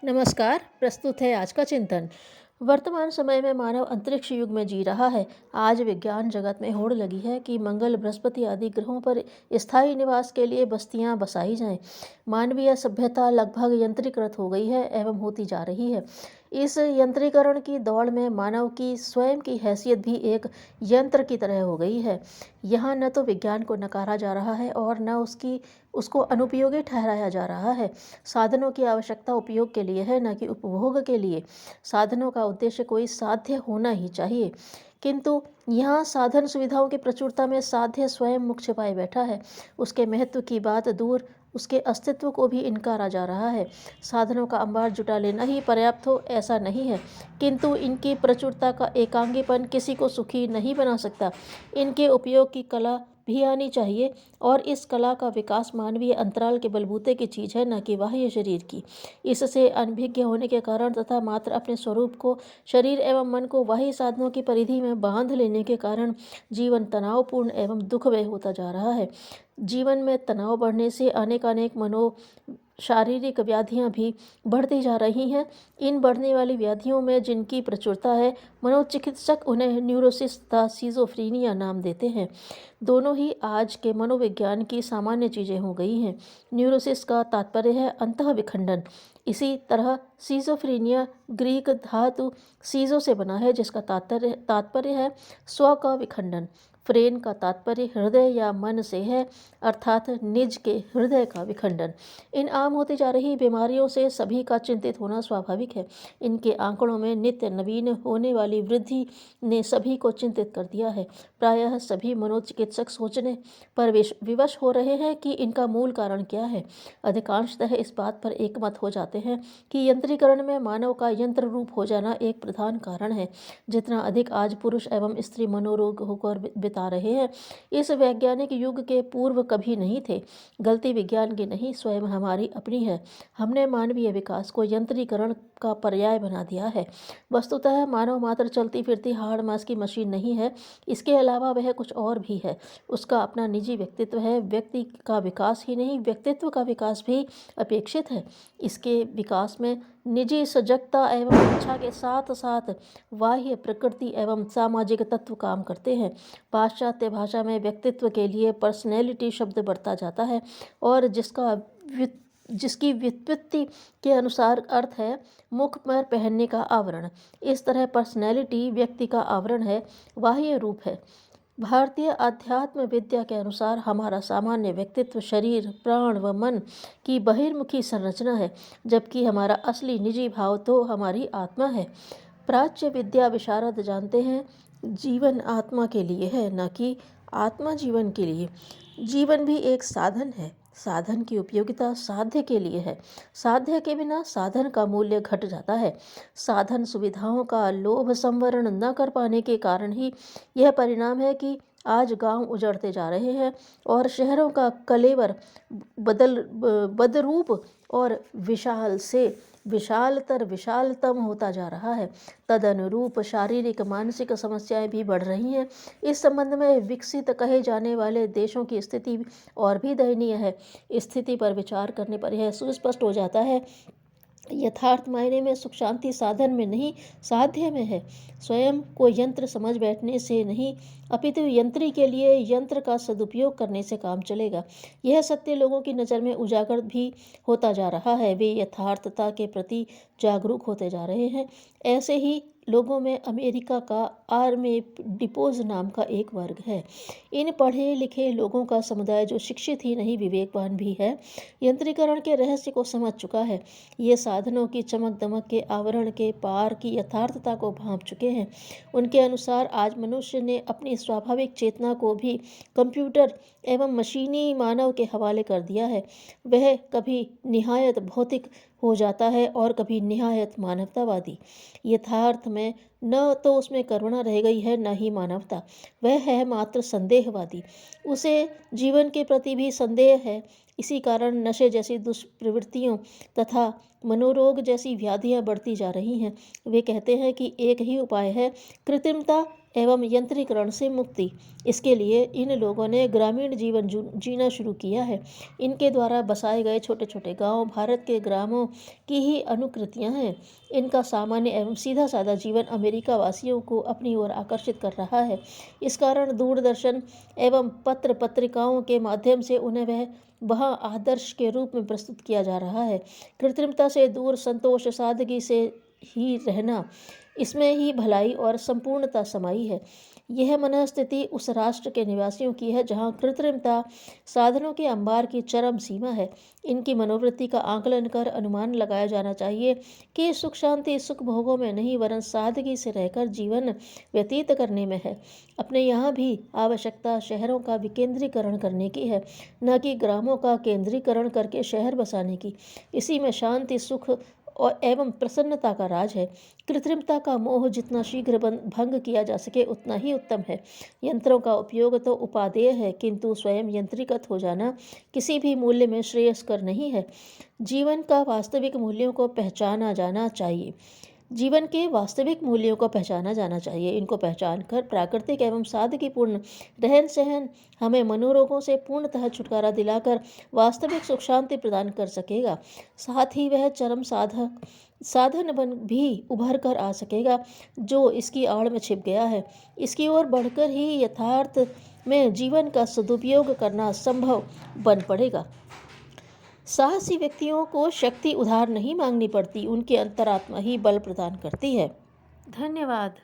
नमस्कार। प्रस्तुत है आज का चिंतन। वर्तमान समय में मानव अंतरिक्ष युग में जी रहा है। आज विज्ञान जगत में होड़ लगी है कि मंगल, बृहस्पति आदि ग्रहों पर स्थायी निवास के लिए बस्तियां बसाई जाएं। मानवीय सभ्यता लगभग यंत्रीकृत हो गई है एवं होती जा रही है। इस यंत्रीकरण की दौड़ में मानव की स्वयं की हैसियत भी एक यंत्र की तरह हो गई है। यहाँ न तो विज्ञान को नकारा जा रहा है और न उसको अनुपयोगी ठहराया जा रहा है। साधनों की आवश्यकता उपयोग के लिए है, न कि उपभोग के लिए। साधनों का उद्देश्य कोई साध्य होना ही चाहिए, किंतु यहाँ साधन सुविधाओं की प्रचुरता में साध्य स्वयं मुख छिपाए बैठा है। उसके महत्व की बात दूर, उसके अस्तित्व को भी इनकारा जा रहा है। साधनों का अंबार जुटा लेना ही पर्याप्त हो ऐसा नहीं है, किंतु इनकी प्रचुरता का एकांगीपन किसी को सुखी नहीं बना सकता। इनके उपयोग की कला भी आनी चाहिए, और इस कला का विकास मानवीय अंतराल के बलबूते की चीज़ है, न कि बाह्य शरीर की। इससे अनभिज्ञ होने के कारण तथा मात्र अपने स्वरूप को, शरीर एवं मन को बाह्य साधनों की परिधि में बांध लेने के कारण जीवन तनावपूर्ण एवं दुखमय होता जा रहा है। जीवन में तनाव बढ़ने से अनेक शारीरिक व्याधियां भी बढ़ती जा रही हैं। इन बढ़ने वाली व्याधियों में जिनकी प्रचुरता है, मनोचिकित्सक उन्हें न्यूरोसिस तथा सीजोफ्रीनिया नाम देते हैं। दोनों ही आज के मनोविज्ञान की सामान्य चीज़ें हो गई हैं। न्यूरोसिस का तात्पर्य है अंतः विखंडन। इसी तरह सीजोफ्रीनिया ग्रीक धातु सीजो से बना है, जिसका तात्पर्य है स्व का विखंडन। फ्रेन का तात्पर्य हृदय या मन से है, अर्थात निज के हृदय का विखंडन। इन आम होती जा रही बीमारियों से सभी का चिंतित होना स्वाभाविक है। इनके आंकड़ों में नित्य नवीन होने वाली वृद्धि ने सभी को चिंतित कर दिया है। प्रायः सभी मनोचिकित्सक सोचने पर विवश हो रहे हैं कि इनका मूल कारण क्या है। अधिकांशतः इस बात पर एकमत हो जाते हैं कि यंत्रीकरण में मानव का यंत्र रूप हो जाना एक प्रधान कारण है। जितना अधिक आज पुरुष एवं स्त्री मनोरोग होकर बिता रहे हैं, इस वैज्ञानिक युग के पूर्व कभी नहीं थे। गलती विज्ञान की नहीं, स्वयं हमारी अपनी है। हमने मानवीय विकास को यंत्रीकरण का पर्याय बना दिया है। वस्तुतः मानव मात्र चलती फिरती हाड़ मांस की मशीन नहीं है। इसके अलावा वह कुछ और भी है। उसका अपना निजी व्यक्तित्व है। व्यक्ति का विकास ही नहीं, व्यक्तित्व का विकास भी अपेक्षित है। इसके विकास में निजी सजगता एवं इच्छा के साथ साथ बाह्य प्रकृति एवं सामाजिक तत्व काम करते हैं। पाश्चात्य भाषा में व्यक्तित्व के लिए पर्सनैलिटी शब्द बरता जाता है, और जिसकी व्युत्पत्ति के अनुसार अर्थ है मुख पर पहनने का आवरण। इस तरह पर्सनैलिटी व्यक्ति का आवरण है, बाह्य रूप है। भारतीय अध्यात्म विद्या के अनुसार हमारा सामान्य व्यक्तित्व शरीर, प्राण व मन की बहिर्मुखी संरचना है, जबकि हमारा असली निजी भाव तो हमारी आत्मा है। प्राच्य विद्या विशारद जानते हैं, जीवन आत्मा के लिए है, न कि आत्मा जीवन के लिए। जीवन भी एक साधन है। साधन की उपयोगिता साध्य के लिए है। साध्य के बिना साधन का मूल्य घट जाता है। साधन सुविधाओं का लोभ संवरण न कर पाने के कारण ही यह परिणाम है कि आज गांव उजड़ते जा रहे हैं और शहरों का कलेवर बदरूप और विशाल से विशालतर विशालतम होता जा रहा है। तदनुरूप शारीरिक मानसिक समस्याएं भी बढ़ रही हैं। इस संबंध में विकसित कहे जाने वाले देशों की स्थिति और भी दयनीय है। स्थिति पर विचार करने पर यह सुस्पष्ट हो जाता है, यथार्थ मायने में सुख शांति साधन में नहीं, साध्य में है। स्वयं को यंत्र समझ बैठने से नहीं, अपितु यंत्री के लिए यंत्र का सदुपयोग करने से काम चलेगा। यह सत्य लोगों की नज़र में उजागर भी होता जा रहा है। वे यथार्थता के प्रति जागरूक होते जा रहे हैं। ऐसे ही लोगों में अमेरिका का आर्मे डिपोज नाम का एक वर्ग है। इन पढ़े लिखे लोगों का समुदाय जो शिक्षित ही नहीं, विवेकवान भी है, यंत्रीकरण के रहस्य को समझ चुका है। ये साधनों की चमक दमक के आवरण के पार की यथार्थता को भांप चुके हैं। उनके अनुसार आज मनुष्य ने अपनी स्वाभाविक चेतना को भी कंप्यूटर एवं मशीनी मानव के हवाले कर दिया है। वह कभी निहायत भौतिक हो जाता है और कभी निहायत मानवतावादी। यथार्थ में न तो उसमें करुणा रह गई है, न ही मानवता। वह है मात्र संदेहवादी। उसे जीवन के प्रति भी संदेह है। इसी कारण नशे जैसी दुष्प्रवृत्तियों तथा मनोरोग जैसी व्याधियां बढ़ती जा रही हैं। वे कहते हैं कि एक ही उपाय है, कृत्रिमता एवं यंत्रीकरण से मुक्ति। इसके लिए इन लोगों ने ग्रामीण जीवन जीना शुरू किया है। इनके द्वारा बसाए गए छोटे छोटे गांव भारत के ग्रामों की ही अनुकृतियां हैं। इनका सामान्य एवं सीधा साधा जीवन अमेरिका वासियों को अपनी ओर आकर्षित कर रहा है। इस कारण दूरदर्शन एवं पत्र पत्रिकाओं के माध्यम से उन्हें वहाँ आदर्श के रूप में प्रस्तुत किया जा रहा है। कृत्रिमता से दूर संतोष सादगी से ही रहना, इसमें ही भलाई और संपूर्णता समाई है। यह मनःस्थिति उस राष्ट्र के निवासियों की है जहाँ कृत्रिमता साधनों के अंबार की चरम सीमा है। इनकी मनोवृत्ति का आकलन कर अनुमान लगाया जाना चाहिए कि सुख शांति सुख भोगों में नहीं वरन सादगी से रहकर जीवन व्यतीत करने में है। अपने यहाँ भी आवश्यकता शहरों का विकेंद्रीकरण करने की है, न कि ग्रामों का केंद्रीकरण करके शहर बसाने की। इसी में शांति सुख और एवं प्रसन्नता का राज है। कृत्रिमता का मोह जितना शीघ्र भंग किया जा सके उतना ही उत्तम है। यंत्रों का उपयोग तो उपादेय है, किंतु स्वयं यंत्रीकृत हो जाना किसी भी मूल्य में श्रेयस्कर नहीं है। जीवन का वास्तविक मूल्यों को पहचाना जाना चाहिए। जीवन के वास्तविक मूल्यों को पहचाना जाना चाहिए। इनको पहचान कर प्राकृतिक एवं सादगीपूर्ण रहन सहन हमें मनोरोगों से पूर्णतः छुटकारा दिलाकर वास्तविक सुख शांति प्रदान कर सकेगा। साथ ही वह चरम साधन बन भी उभर कर आ सकेगा जो इसकी आड़ में छिप गया है। इसकी ओर बढ़कर ही यथार्थ में जीवन का सदुपयोग करना संभव बन पड़ेगा। साहसी व्यक्तियों को शक्ति उधार नहीं मांगनी पड़ती, उनकी अंतरात्मा ही बल प्रदान करती है। धन्यवाद।